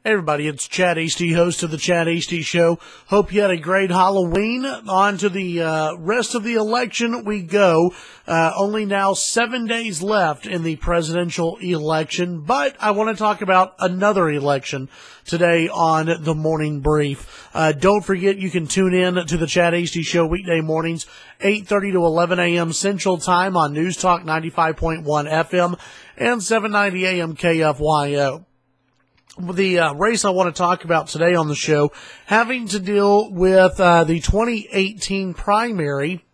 Hey everybody, it's Chad Hasty, host of the Chad Hasty Show. Hope you had a great Halloween. On to the rest of the election we go. Only now 7 days left in the presidential election, but I want to talk about another election today on the Morning Brief. Don't forget you can tune in to the Chad Hasty Show weekday mornings, 8:30 to 11 a.m. Central Time on NewsTalk 95.1 FM and 790 AM KFYO. The race I want to talk about today on the show having to deal with the 2018 primary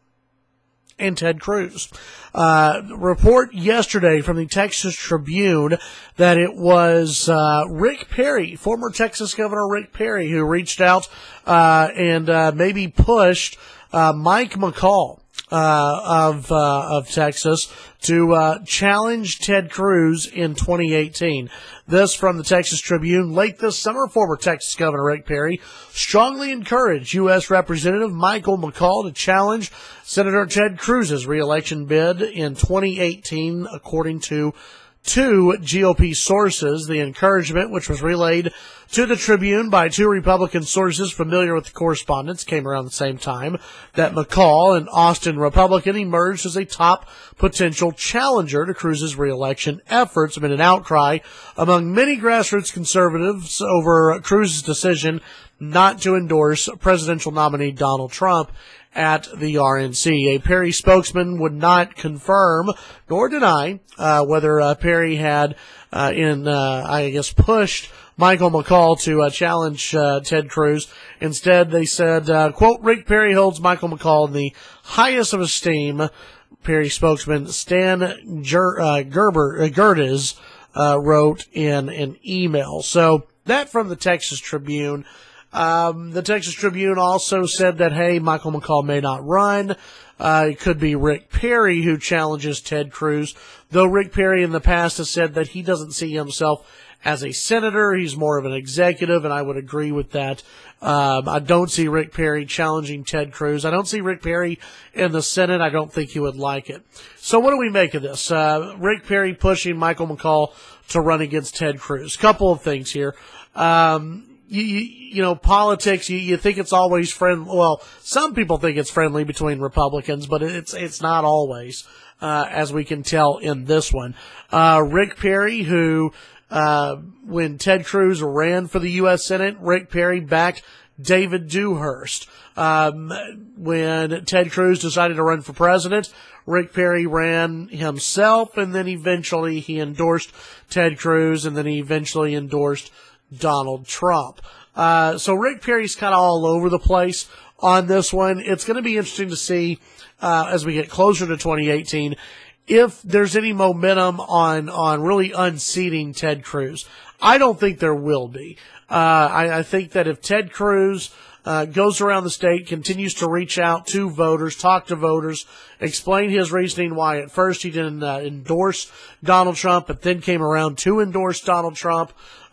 and Ted Cruz. Report yesterday from the Texas Tribune that it was Rick Perry, former Texas Governor Rick Perry, who reached out and maybe pushed Mike McCaul of Texas to challenge Ted Cruz in 2018. This from the Texas Tribune. Late this summer, former Texas Governor Rick Perry strongly encouraged U.S. Representative Michael McCaul to challenge Senator Ted Cruz's reelection bid in 2018, according to two GOP sources. The encouragement, which was relayed to the Tribune by two Republican sources familiar with the correspondence, came around the same time that McCaul, an Austin Republican, emerged as a top potential challenger to Cruz's reelection efforts amid an outcry among many grassroots conservatives over Cruz's decision not to endorse presidential nominee Donald Trump at the RNC. A Perry spokesman would not confirm nor deny whether Perry had pushed Michael McCaul to challenge Ted Cruz. Instead, they said, quote, Rick Perry holds Michael McCaul in the highest of esteem. Perry spokesman Stan Gerdes wrote in an email. So that from the Texas Tribune. The Texas Tribune also said that, hey, Michael McCaul may not run. It could be Rick Perry who challenges Ted Cruz, though Rick Perry in the past has said that he doesn't see himself as a senator. He's more of an executive, and I would agree with that. I don't see Rick Perry challenging Ted Cruz. I don't see Rick Perry in the Senate. I don't think he would like it. So what do we make of this? Rick Perry pushing Michael McCaul to run against Ted Cruz. Couple of things here. You know, politics, you think it's always friendly. Well, some people think it's friendly between Republicans, but it's not always, as we can tell in this one. Rick Perry, who, when Ted Cruz ran for the U.S. Senate, Rick Perry backed David Dewhurst. When Ted Cruz decided to run for president, Rick Perry ran himself, and then eventually he endorsed Ted Cruz, and then he eventually endorsed Donald Trump. So Rick Perry's kind of all over the place on this one. It's going to be interesting to see, as we get closer to 2018, if there's any momentum on really unseating Ted Cruz. I don't think there will be. I think that if Ted Cruz goes around the state, continues to reach out to voters, talk to voters, explain his reasoning why at first he didn't endorse Donald Trump, but then came around to endorse Donald Trump.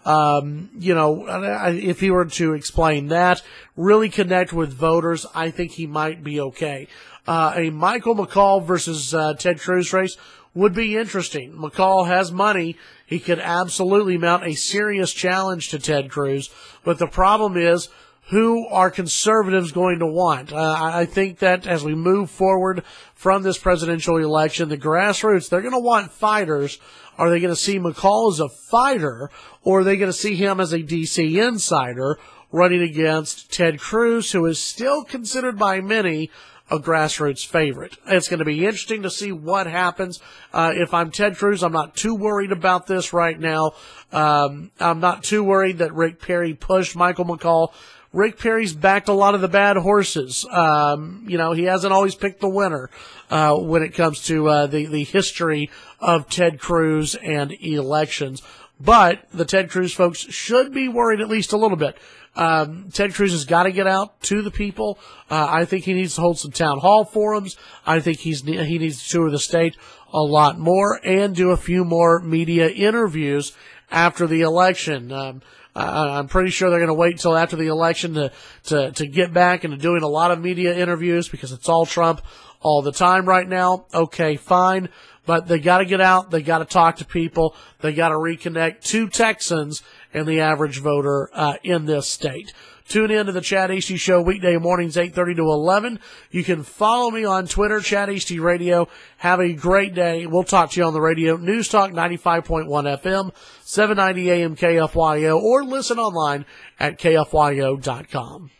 If he were to explain that, really connect with voters, I think he might be okay. A Michael McCaul versus Ted Cruz race would be interesting. McCaul has money. He could absolutely mount a serious challenge to Ted Cruz. But the problem is, who are conservatives going to want? I think that as we move forward from this presidential election, the grassroots, they're going to want fighters. Are they going to see McCaul as a fighter, or are they going to see him as a D.C. insider running against Ted Cruz, who is still considered by many a grassroots favorite? It's going to be interesting to see what happens. If I'm Ted Cruz, I'm not too worried about this right now. I'm not too worried that Rick Perry pushed Michael McCaul. Rick Perry's backed a lot of the bad horses. He hasn't always picked the winner when it comes to the history of Ted Cruz and elections. But the Ted Cruz folks should be worried at least a little bit. Ted Cruz has got to get out to the people. I think he needs to hold some town hall forums. I think he needs to tour the state a lot more and do a few more media interviews after the election. I'm pretty sure they're going to wait until after the election to get back into doing a lot of media interviews because it's all Trump all the time right now. Okay, fine. But they got to get out. They got to talk to people. They got to reconnect to Texans and the average voter in this state. Tune in to the Chad Hasty Show weekday mornings, 8:30 to 11. You can follow me on Twitter, Chad Hasty Radio. Have a great day. We'll talk to you on the radio. News Talk 95.1 FM, 790 AM KFYO, or listen online at KFYO.com.